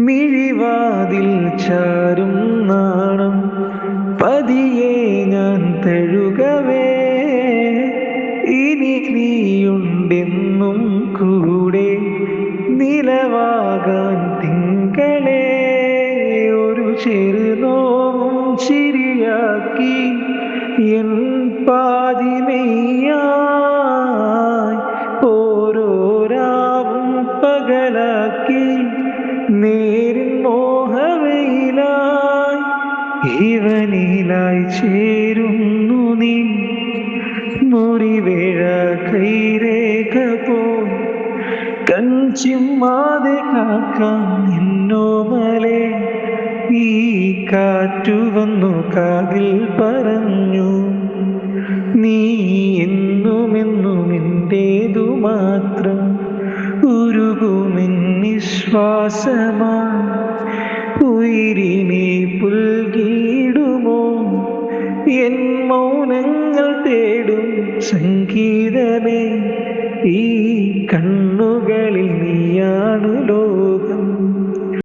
മിഴിവാതിൽ ചാരും നാണം പതിയെ ഞാൻ തഴുകവേ, ഇനി നീയുണ്ടെന്നും കൂടെ നിലവാകാൻ തിങ്കളേ. ഒരു ചെറുനോവും ചിരിയാക്കി എൻ പാതിമയായി, ഓരോ രാവും പകലാക്കി നേരിൻ മോഹവയിലായി ഇവനിലായി ചേരുന്നു നീ. മുറിവേഴ കൈരേഖ പോ കഞ്ചിമ്മാതെ കാക്കാം നിന്നോമലെ. ഈ കാറ്റു വന്നു കാതിൽ പറഞ്ഞു, നീ എന്നുമെന്നും എന്റേതു മാത്രം. ഉരുകുമെന്നിശ്വാസമാ ഉയിരിനെ പുൽകിടുമോ എൻ മൗനങ്ങൾ തേടും സംഗീതമേ. ഈ കണ്ണുകളിൽ നീയാണുലോ